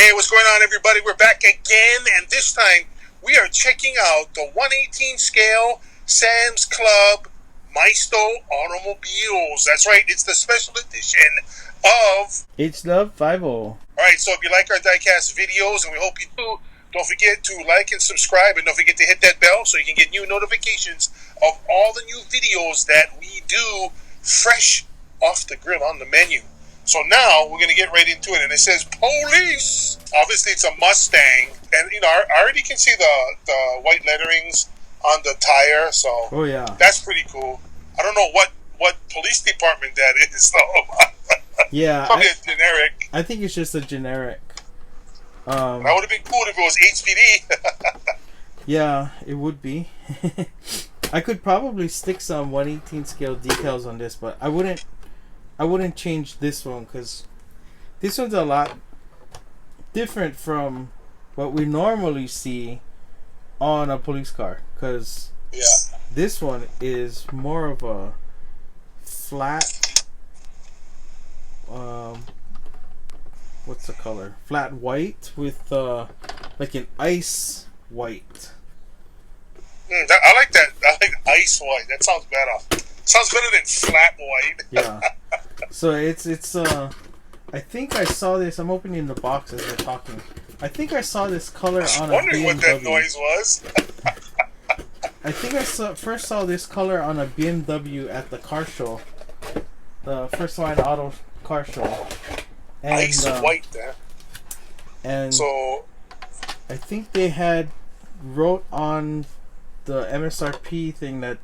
Hey, what's going on, everybody? We're back again, and this time we are checking out the 1/18 scale Sam's Club Maisto automobiles. That's right, it's the special edition of HDub50. Alright, so if you like our diecast videos, and we hope you do, don't forget to like and subscribe, and don't forget to hit that bell so you can get new notifications of all the new videos that we do fresh off the grill on the menu. So now we're going to get right into it, and it says police. Obviously it's a Mustang, and you know I already can see the white letterings on the tire, so Oh yeah, that's pretty cool. I don't know what police department that is though. yeah. Probably a generic. I think it's just a generic. That would have been cool if it was HPD. Yeah, it would be. I could probably stick some 1/18 scale decals on this, but I wouldn't change this one because this one's a lot different from what we normally see on a police car. Because Yeah. this one is more of a flat. What's the color? Flat white with like an ice white. I like that. I like ice white. That sounds better. Sounds better than flat white. Yeah. So it's I think I saw this. I'm opening the box as we're talking. I think I saw this color on a Wondering BMW. what that noise was. I think I first saw this color on a BMW at the car show, the First Line Auto car show. And, Ice white there. And So I think they had wrote on the MSRP thing that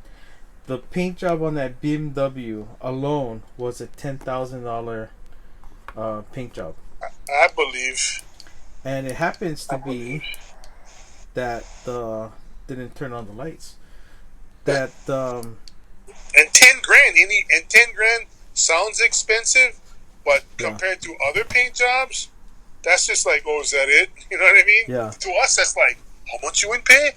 the paint job on that BMW alone was a $10,000 paint job. I believe. And it happens to be that didn't turn on the lights. That And 10 grand. And 10 grand sounds expensive, but compared to other paint jobs, that's just like, oh, is that it? You know what I mean? Yeah. To us, that's like, how much you would pay?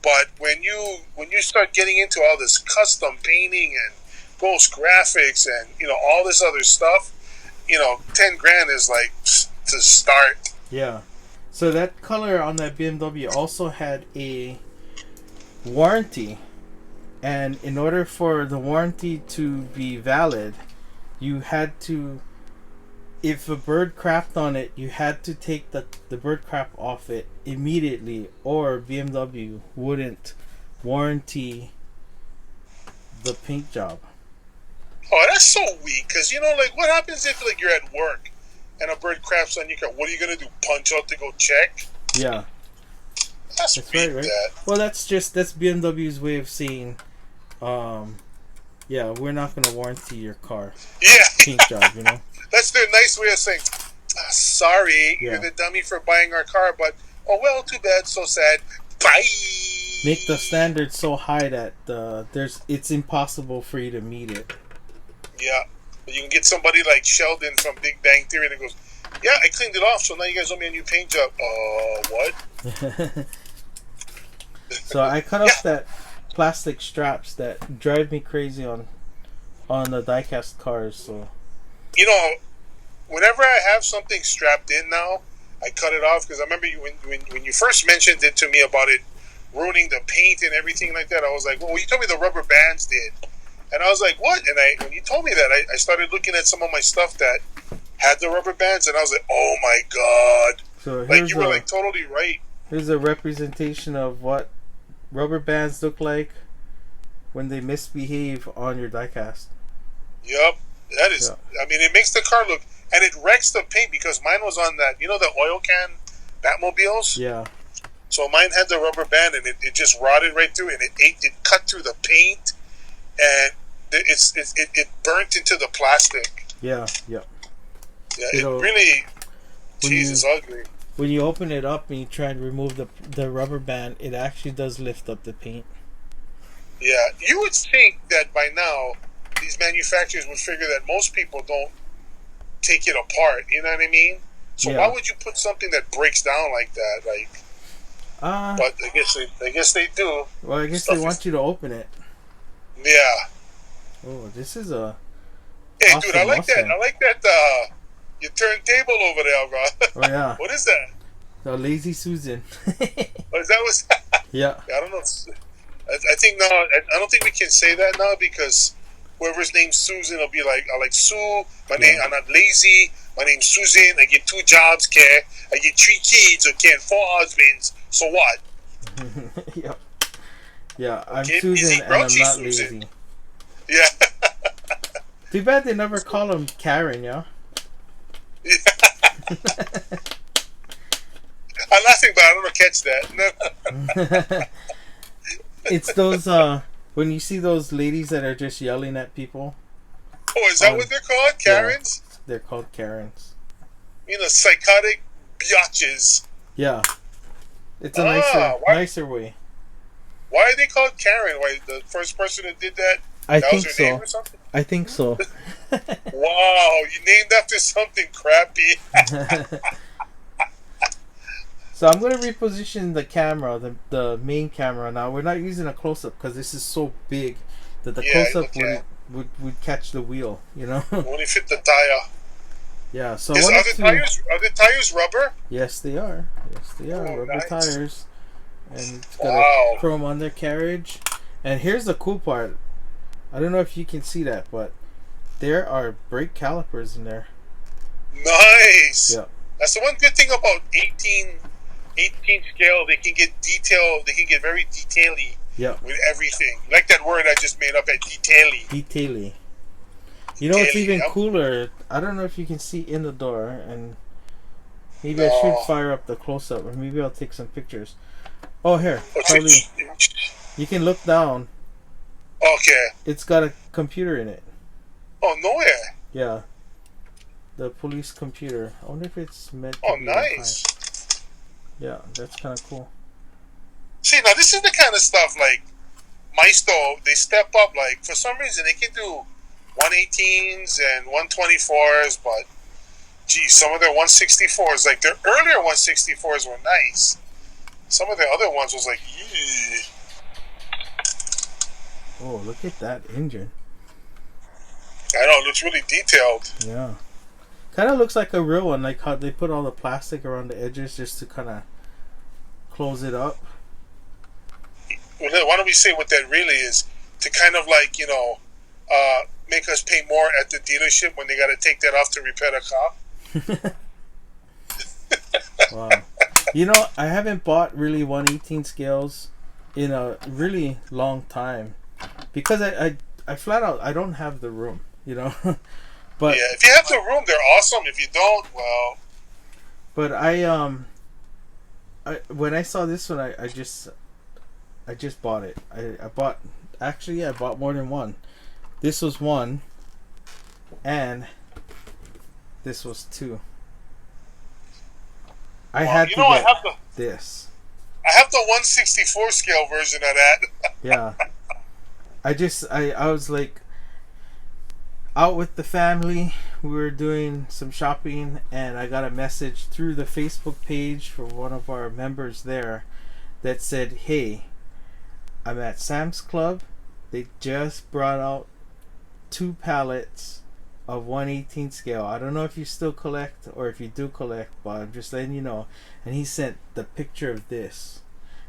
But when you start getting into all this custom painting and ghost graphics and all this other stuff, 10 grand is like to start. Yeah. So that color on that BMW also had a warranty, and in order for the warranty to be valid, you had to, if a bird crapped on it, you had to take the bird crap off it immediately, or BMW wouldn't warranty the paint job. Oh, that's so weak. Because like, what happens if like you're at work and a bird craps on your car? What are you gonna do? Punch out to go check? Yeah, that's weak. right? That. Well, that's BMW's way of saying, yeah, we're not gonna warranty your car. Yeah. Paint job, That's their nice way of saying, sorry, Yeah. you're the dummy for buying our car, but oh well, too bad, so sad. Bye. Make the standard so high that it's impossible for you to meet it. Yeah, but you can get somebody like Sheldon from Big Bang Theory that goes, yeah, I cleaned it off, so now you guys owe me a new paint job. What? So I cut off that plastic straps that drive me crazy on the diecast cars. So whenever I have something strapped in now, I cut it off because I remember when you first mentioned it to me about it ruining the paint and everything like that. I was like, well, you told me the rubber bands did. And I was like, what? And when you told me that, I started looking at some of my stuff that had the rubber bands, and I was like, oh my god. So like, you were like totally right. Here's a representation of what rubber bands look like when they misbehave on your diecast. Yep. That is, I mean, it makes the car look, and it wrecks the paint because mine was on that, the oil can Batmobiles? Yeah. So mine had the rubber band, and it just rotted right through, and it cut through the paint, and it burnt into the plastic. Yeah, yeah. Yeah, it really, Jesus, ugly. When you open it up and you try and remove the rubber band, it actually does lift up the paint. Yeah, you would think that by now, these manufacturers would figure that most people don't take it apart, you know what I mean? So why would you put something that breaks down like that? Like, but I guess they do. Well, I guess they want you to open it. Yeah. Oh, this is a. Hey, awesome dude, I like Mustang. that. I like that. Your turntable over there, bro. Oh yeah. What is that? The Lazy Susan. Oh, is that what's... Yeah. I don't know. I think now, I don't think we can say that now because whoever's named Susan will be like, I like Sue, I'm not lazy, my name's Susan, I get 2 jobs, okay? I get 3 kids, okay, and 4 husbands, so what? Yeah. Yeah, I'm Okay, Susan easy, and I'm grouchy not Susan. lazy. Yeah. Too bad they never call him Karen, yeah? Yeah. I'm laughing, but I don't catch that. It's those, when you see those ladies that are just yelling at people. Oh, is that what they're called? Karens? Yeah, they're called Karens. You know, psychotic biatches. Yeah. It's a nicer way. Why are they called Karen? Why, the first person that did that, I think was her name so. or something? I think so. Wow, you named after something crappy. So I'm going to reposition the camera, the main camera now. We're not using a close-up because this is so big that the close-up would catch the wheel, you know? Only fit the tire. Yeah, so are the tires rubber? Yes, they are. Yes, they are. Rubber nice. tires. And it's got a chrome undercarriage. And here's the cool part. I don't know if you can see that, but there are brake calipers in there. Nice. Yeah. That's the one good thing about 18 scale. They can get detailed. They can get very detaily with everything. Like that word I just made up at detaily. Detaily. You know what's even cooler? I don't know if you can see in the door, and maybe I should fire up the close-up, or maybe I'll take some pictures. Oh, here. Probably. You can look down. Okay. It's got a computer in it. Oh, no way. Yeah. The police computer. I wonder if it's meant to be nice. Yeah, that's kind of cool. See, now this is the kind of stuff like Maisto, they step up. Like, for some reason, they can do 118s and 124s, but geez, some of their 164s, like their earlier 164s were nice. Some of the other ones was like, eee. Oh, look at that engine. I know, it looks really detailed. Yeah. Kind of looks like a real one, like how they put all the plastic around the edges just to kind of close it up. Well, why don't we say what that really is? To kind of like, you know, make us pay more at the dealership when they got to take that off to repair the car. Wow. You know, I haven't bought really 118 scales in a really long time because I flat out, I don't have the room, you know. But yeah, if you have the room, they're awesome. If you don't, well. But when I saw this one, I just bought it. I bought more than one. This was one, and this was two. I had to get this. I have the 164 scale version of that. Yeah. I was like out with the family. We were doing some shopping, and I got a message through the Facebook page from one of our members there that said, "Hey, I'm at Sam's Club. They just brought out 2 pallets of 118 scale. I don't know if you still collect or if you do collect, but I'm just letting you know." And he sent the picture of this,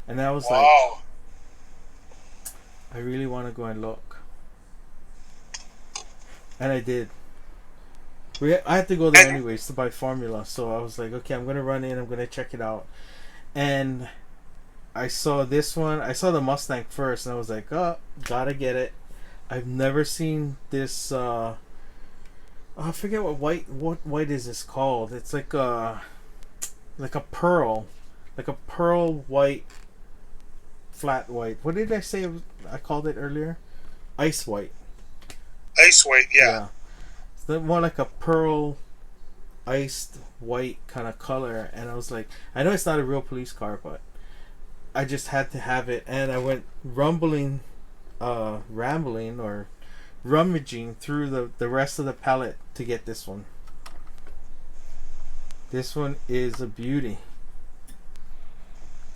and I was like, I really want to go and look. And I did. I had to go there anyways to buy formula, so I was like, okay, I'm gonna run in, I'm gonna check it out. And I saw this one. I saw the Mustang first, and I was like, oh, gotta get it. I've never seen this. I forget what white is this called. It's like a pearl white, flat white. What did I say? I called it earlier. Ice white. Ice white, yeah. It's more like a pearl, iced white kind of color, and I was like, I know it's not a real police car, but I just had to have it, and I went rambling or rummaging through the rest of the palette to get this one. This one is a beauty,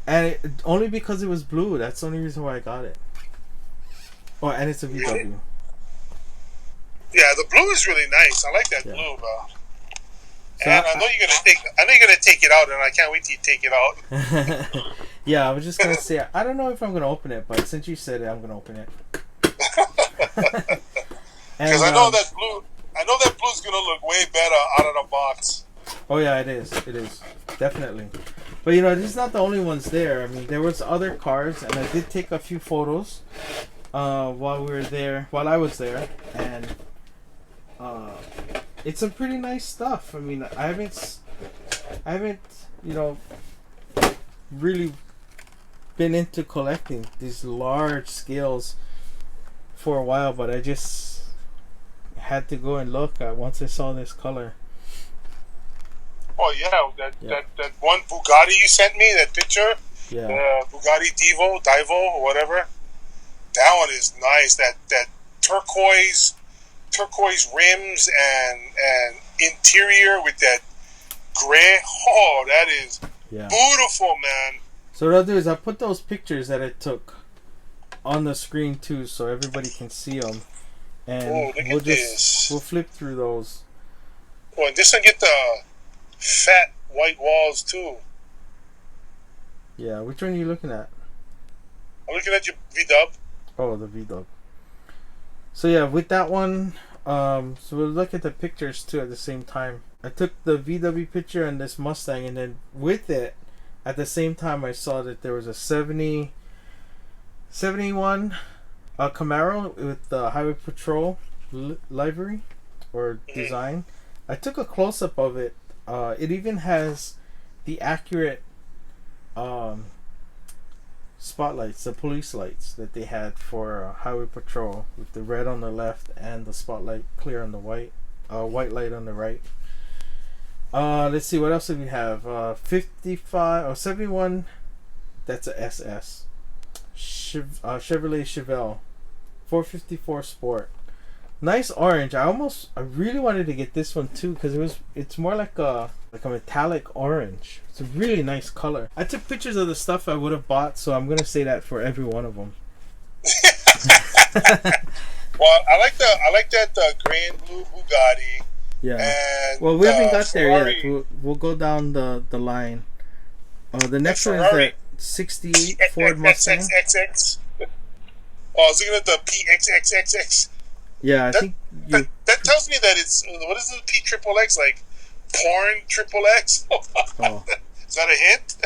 and only because it was blue. That's the only reason why I got it. Oh, and it's a VW. Yeah, the blue is really nice. I like that blue, bro. So and I know you're gonna take it out, and I can't wait till you take it out. yeah, I was just gonna say I don't know if I'm gonna open it, but since you said it, I'm gonna open it. Because I know that blue. I know that blue's gonna look way better out of the box. Oh yeah, it is. It is definitely. But you know, this is not the only ones there. I mean, there was other cars, and I did take a few photos while we were there, while I was there, and it's some pretty nice stuff. I mean, I haven't, you know, really been into collecting these large scales for a while, but I just had to go and look at once I saw this color. Oh yeah, that one Bugatti you sent me, that picture, Bugatti Divo, or whatever. That one is nice. That turquoise rims and interior with that gray. Oh, that is beautiful, man. So what I'll do is I'll put those pictures that I took on the screen too, so everybody can see them, and we'll flip through those. Oh, and this one get the fat white walls too. Yeah, which one are you looking at? I'm looking at your VDub. Oh, the VDub. So yeah, with that one, so we'll look at the pictures too at the same time. I took the VW picture and this Mustang, and then with it, at the same time, I saw that there was a 71 Camaro with the Highway Patrol livery or design. I took a close-up of it. It even has the accurate spotlights, the police lights that they had for Highway Patrol, with the red on the left and the spotlight clear on the white light on the right. Let's see, what else do we have? 55 or 71. That's a SS. Chevrolet Chevelle 454 Sport. Nice orange. I really wanted to get this one too, because it's more like a metallic orange. It's a really nice color. I took pictures of the stuff I would have bought, so I'm gonna say that for every one of them. Well, I like that gray and blue Bugatti. Yeah. And, well, we haven't got Ferrari, there yet. We'll go down the line. The next one is that 68 Ford Mustang. XXX. Oh, I was looking at the PXXXX. Yeah, that tells me that it's, what is the P triple X, like porn triple X? Oh. Is that a hint?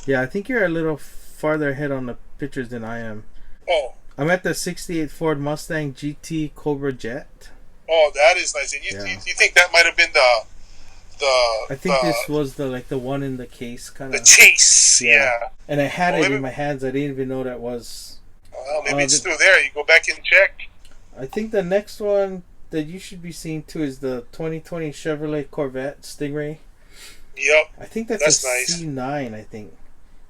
Yeah, I think you're a little farther ahead on the pictures than I am. Oh. I'm at the 68 Ford Mustang GT Cobra Jet. Oh, that is nice. And you think that might have been the I think this was the one in the case kind of. The chase, yeah. And I had it in my hands. I didn't even know that was. Well, maybe it's still there. You go back and check. I think the next one that you should be seeing too is the 2020 Chevrolet Corvette Stingray. Yep. I think that's a nice. C9, I think.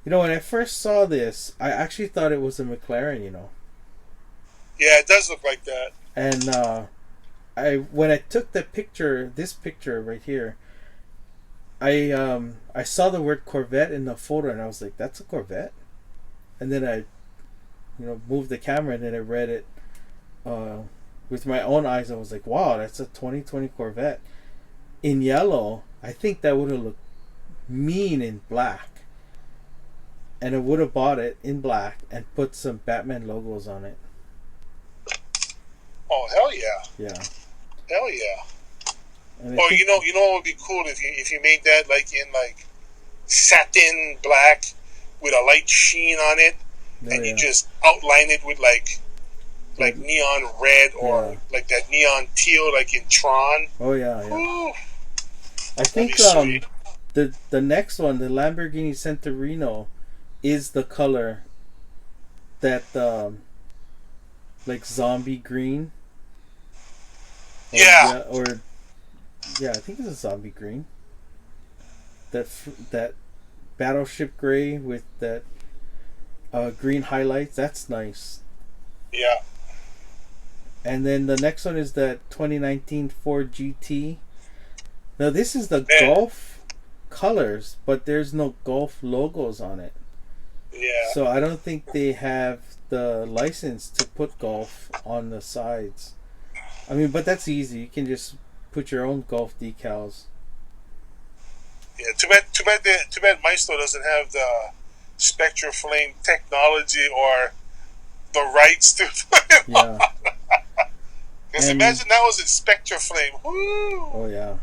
You know, when I first saw this, I actually thought it was a McLaren, you know. Yeah, it does look like that. And when I took the picture, this picture right here, I saw the word Corvette in the photo, and I was like, that's a Corvette? And then I, moved the camera, and then I read it with my own eyes. I was like, wow, that's a 2020 Corvette in yellow. I think that would have looked mean in black, and I would have bought it in black and put some Batman logos on it. Oh, hell yeah! Yeah, hell yeah! Oh, you know what would be cool if you made that in satin black with a light sheen on it, and you just outline it with like neon red or like that neon teal, like in Tron. Oh yeah. Ooh, I think the next one, the Lamborghini Centurino, is the color that like zombie green. Yeah. I think it's a zombie green. That battleship gray with that green highlights. That's nice. Yeah. And then the next one is that 2019 Ford GT. Now this is the Golf colors, but there's no Golf logos on it. Yeah. So I don't think they have the license to put Golf on the sides. I mean, but that's easy. You can just put your own Golf decals Yeah, too bad Maisto doesn't have the Spectra Flame technology or the rights to put it on. Yeah. Because imagine that was in Spectra Flame. Woo! Oh yeah.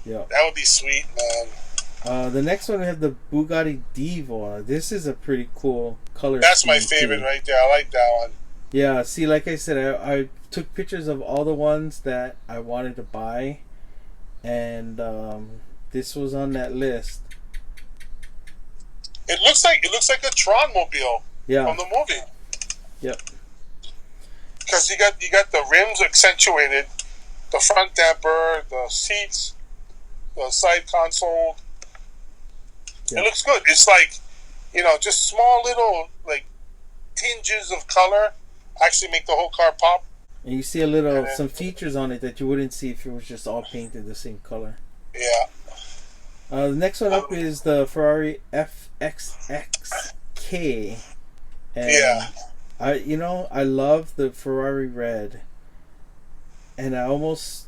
Yeah. That would be sweet, man. The next one we have the Bugatti Divo. This is a pretty cool color. That's my scheme, favorite too. right there. I like that one. Yeah, see, like I said, I took pictures of all the ones that I wanted to buy, and this was on that list. It looks like a Tron mobile from the movie. Yep. Because you got the rims accentuated, the front damper, the seats, the side console. Yep. It looks good. It's like, just small little like tinges of color actually make the whole car pop. And you see some features on it that you wouldn't see if it was just all painted the same color. Yeah. The next one up is the Ferrari Fxx K. And yeah. I love the Ferrari red, and I almost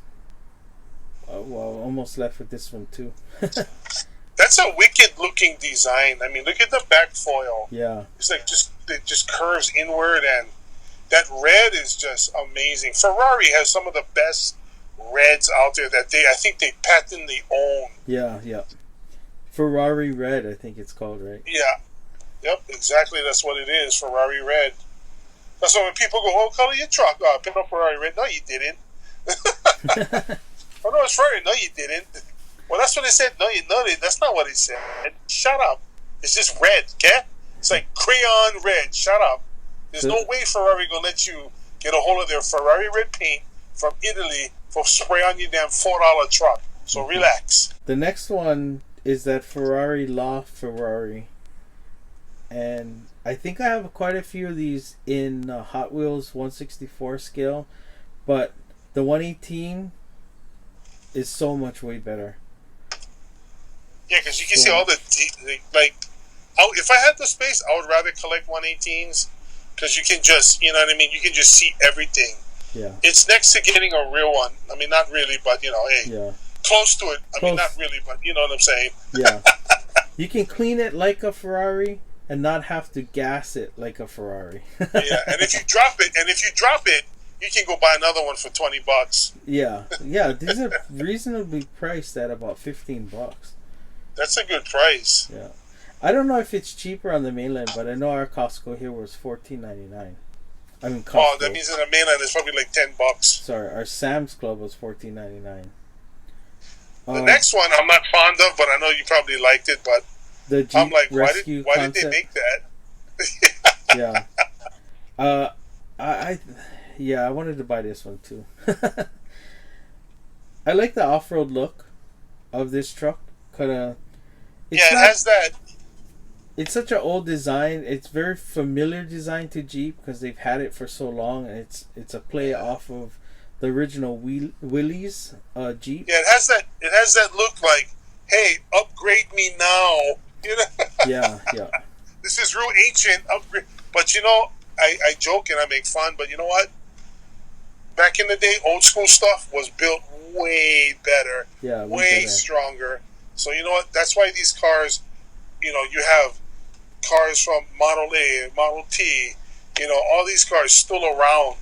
left with this one too. That's a wicked looking design. I mean, look at the back foil. Yeah. It's like it just curves inward, and that red is just amazing. Ferrari has some of the best reds out there that I think they patently own. Yeah, yeah. Ferrari red, I think it's called, right? Yeah. Yep, exactly. That's what it is. Ferrari red. That's why when people go, "Oh, color your truck." "Oh, I picked up Ferrari red." "No, you didn't." "Oh, no, it's Ferrari." "No, you didn't." Well, that's what they said. No, that's not what it said. Shut up. It's just red, okay? It's like crayon red. Shut up. There's no way Ferrari gonna let you get a hold of their Ferrari red paint from Italy for spray on your damn $4 truck. So relax. The next one is that Ferrari La Ferrari. And I think I have quite a few of these in Hot Wheels 1/64 scale, but the 118 is so much way better. Yeah, because you can see all the if I had the space, I would rather collect 118s because you can just, you know what I mean. You can just see everything. Yeah. It's next to getting a real one. I mean, not really, but hey, yeah, close to it. I mean, not really, but you know what I'm saying. Yeah. You can clean it like a Ferrari and not have to gas it like a Ferrari. Yeah, and if you drop it, you can go buy another one for $20. Yeah, these are reasonably priced at about $15. That's a good price. Yeah, I don't know if it's cheaper on the mainland, but I know our Costco here was $14.99. I mean, Costco. Oh, that means in the mainland it's probably like $10. Sorry, our Sam's Club was $14.99. The next one I'm not fond of, but I know you probably liked it. But the Jeep I'm like, Rescue why did they make Yeah. that? I wanted to buy this one too. I like the off-road look of this truck. It has that. It's such an old design. It's very familiar design to Jeep because they've had it for so long, and it's a play off of the original Willys Jeep. Yeah, it has that look like, hey, upgrade me now. You know? Yeah. This is real ancient upgrade. But I joke and I make fun, but you know what? Back in the day, old school stuff was built way better. Yeah, way stronger. So you know what? That's why these cars, you have cars from Model A, Model T, all these cars still around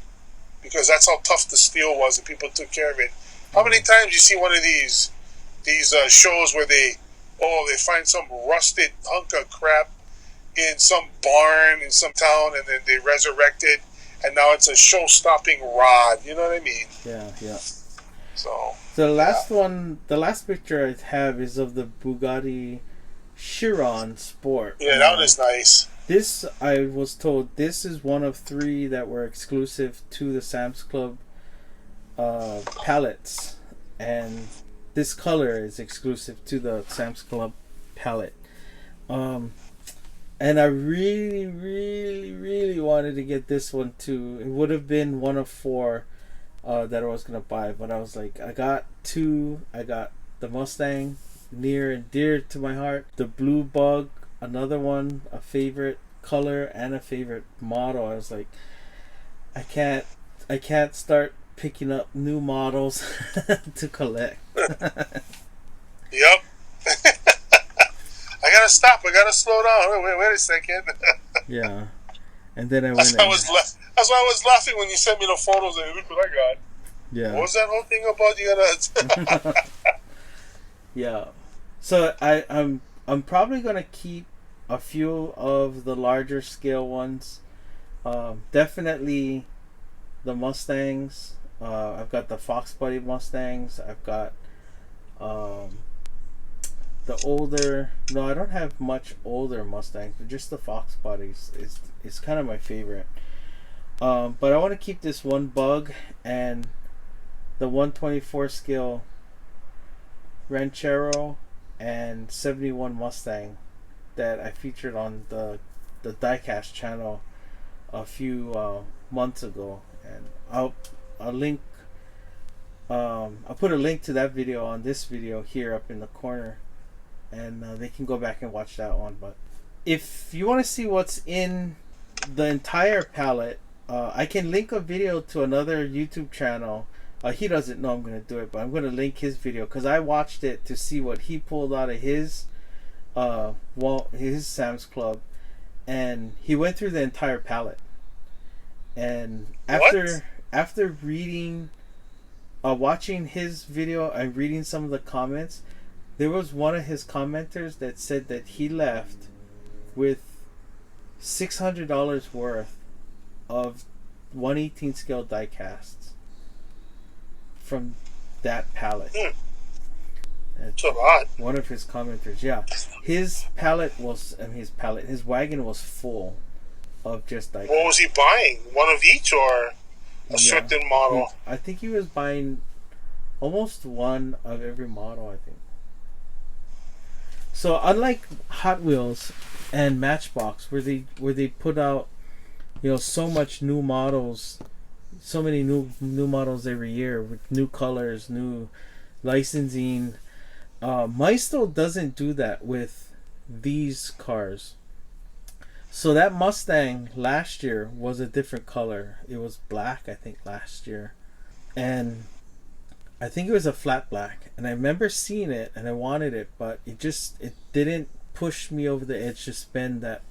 because that's how tough the steel was and people took care of it. How many times you see one of these shows where they find some rusted hunk of crap in some barn in some town and then they resurrect it and now it's a show-stopping rod. You know what I mean? Yeah. So the last picture I have is of the Bugatti Chiron Sport. Yeah, that one is nice. This, I was told, this is one of 3 that were exclusive to the Sam's Club palettes, and this color is exclusive to the Sam's Club palette. And I really, really, really wanted to get this one too. It would have been one of 4 that I was gonna buy, but I was like, I got 2. I got the Mustang, near and dear to my heart. The Blue Bug, another one, a favorite color and a favorite model. I was like, I can't start picking up new models to collect. Yep. I gotta stop. I gotta slow down. Wait a second. Yeah. And then I That's went why and that's why I was laughing when you sent me the photos. And look what I got. yeah. What was that whole thing about? You gotta. Yeah. So I'm probably gonna keep a few of the larger scale ones. Definitely the Mustangs. I've got the Fox Buddy Mustangs. I've got the older. No, I don't have much older Mustangs, but just the Fox Buddies is kind of my favorite. But I want to keep this one Bug and the 124 scale Ranchero and 71 Mustang that I featured on the Diecast channel a few months ago, and I'll link. I'll put a link to that video on this video here up in the corner, and they can go back and watch that one. But if you want to see what's in the entire palette, I can link a video to another YouTube channel. He doesn't know I'm going to do it, but I'm going to link his video because I watched it to see what he pulled out of his his Sam's Club, and he went through the entire palette. And after reading, watching his video and reading some of the comments, there was one of his commenters that said that he left with $600 worth of 1/18 scale die casts from that palette. That's a lot. One of his commenters, yeah. His wagon was full of just die casts. What was he buying? One of each or a certain model? I think he was buying almost one of every model, I think. So unlike Hot Wheels and Matchbox, where they put out, so much new models, so many new models every year with new colors, new licensing, Maisto doesn't do that with these cars. So that Mustang last year was a different color. It was black, I think, last year, and I think it was a flat black, and I remember seeing it and I wanted it, but it didn't push me over the edge to spend that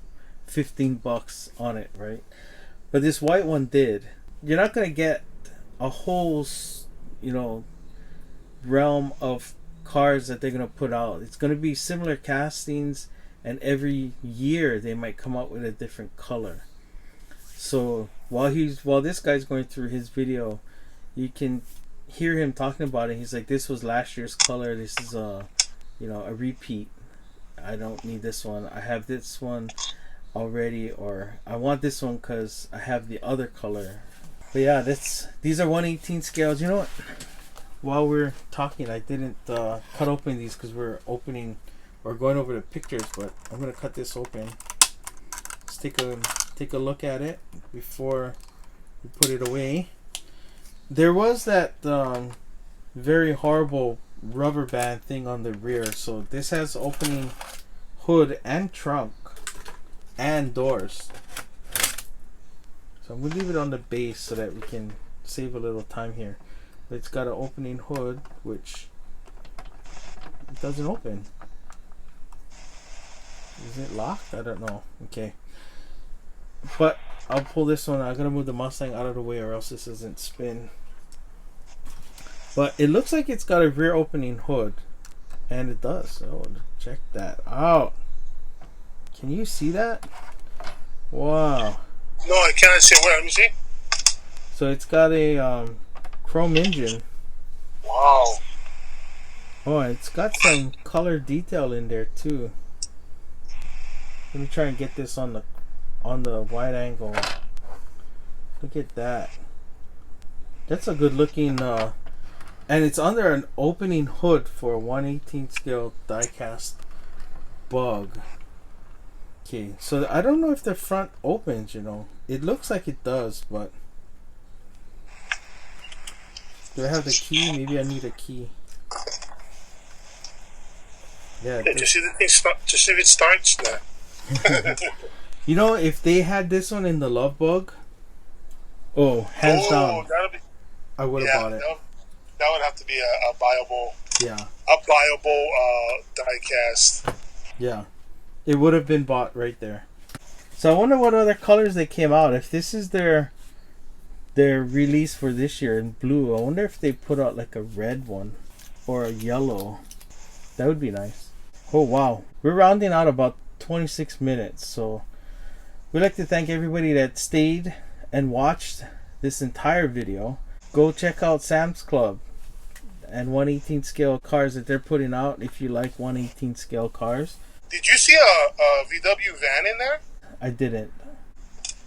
$15 on it, right? But this white one did. You're not gonna get a whole, realm of cars that they're gonna put out. It's gonna be similar castings, and every year they might come out with a different color. So while this guy's going through his video, you can hear him talking about it. He's like, this was last year's color, this is a repeat, I don't need this one, I have this one already, or I want this one because I have the other color. But yeah, these are 1/18 scales. You know what, while we're talking, I didn't cut open these because we're going over the pictures, but I'm gonna cut this open. Let's take a look at it before we put it away. There was that very horrible rubber band thing on the rear, so this has opening hood and trunk and doors. So I'm gonna leave it on the base so that we can save a little time here. But it's got an opening hood, which it doesn't open. Is it locked? I don't know. Okay. But I'll pull this one. I'm gonna move the Mustang out of the way, or else this doesn't spin. But it looks like it's got a rear opening hood, and it does. Oh, check that out. Can you see that? Wow. No, I cannot see. Where? Let me see. So it's got a chrome engine. Wow. Oh, it's got some color detail in there too. Let me try and get this on the wide angle. Look at that. That's a good looking and it's under an opening hood for a 1/18 scale diecast Bug. Okay, so I don't know if the front opens, It looks like it does, but do I have the key? Maybe I need a key. Yeah, to see the thing to see if it starts now. If they had this one in the Love Bug, hands down, that'll be, I would have bought it. That would have to be a viable Yeah. a buyable diecast. Yeah. It would have been bought right there. So I wonder what other colors they came out. If this is their release for this year in blue, I wonder if they put out like a red one or a yellow. That would be nice. Oh wow, we're rounding out about 26 minutes, so we'd like to thank everybody that stayed and watched this entire video. Go check out Sam's Club and 1/18 scale cars that they're putting out if you like 1/18 scale cars. Did you see a VW van in there? I didn't.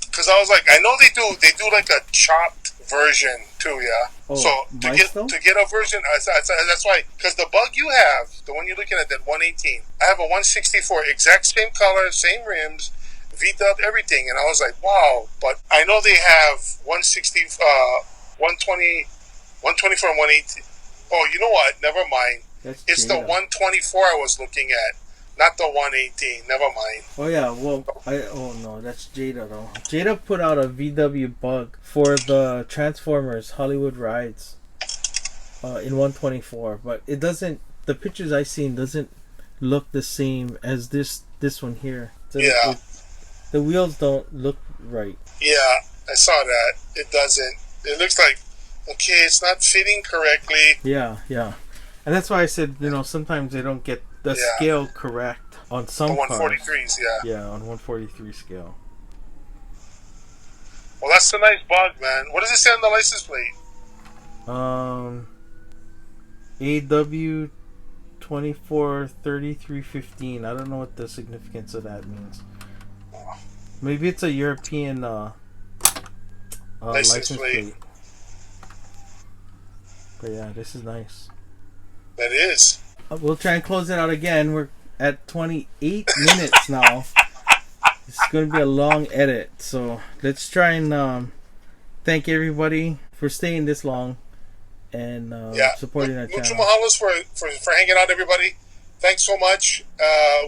Because I was like, I know they do like a chopped version too, yeah. Oh, so Maisto? to get a version, that's why. Because the bug you have, the one you're looking at, that 118, I have a 164, exact same color, same rims, V-dub, everything, and I was like, wow. But I know they have 160, 120, 124, and 118. Oh, you know what? Never mind. It's the 124 I was looking at. Not the 118. Never mind. Oh yeah, well, oh no, that's Jada though. Jada put out a VW bug for the Transformers Hollywood Rides in 124, but it doesn't. The pictures I seen doesn't look the same as this one here. Yeah. The wheels don't look right. Yeah, I saw that. It doesn't. It looks like, okay, it's not fitting correctly. Yeah, yeah. And that's why I said, sometimes they don't get the scale correct on some the 143s, cars. Yeah, on 143 scale. Well, that's a nice bug, man. What does it say on the license plate? AW243315. I don't know what the significance of that means. Maybe it's a European license plate. But yeah, this is nice. That is. We'll try and close it out again. We're at 28 minutes now. It's going to be a long edit. So let's try and thank everybody for staying this long and supporting our channel. Mucho mahalos for hanging out, everybody. Thanks so much.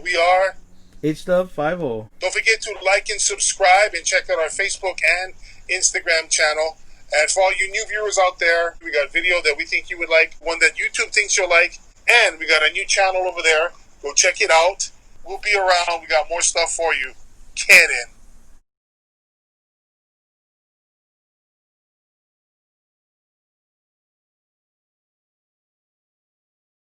We are HDub50. Don't forget to like and subscribe and check out our Facebook and Instagram channel. And for all you new viewers out there, we got a video that we think you would like, one that YouTube thinks you'll like, and we got a new channel over there. Go check it out. We'll be around. We got more stuff for you. Get in.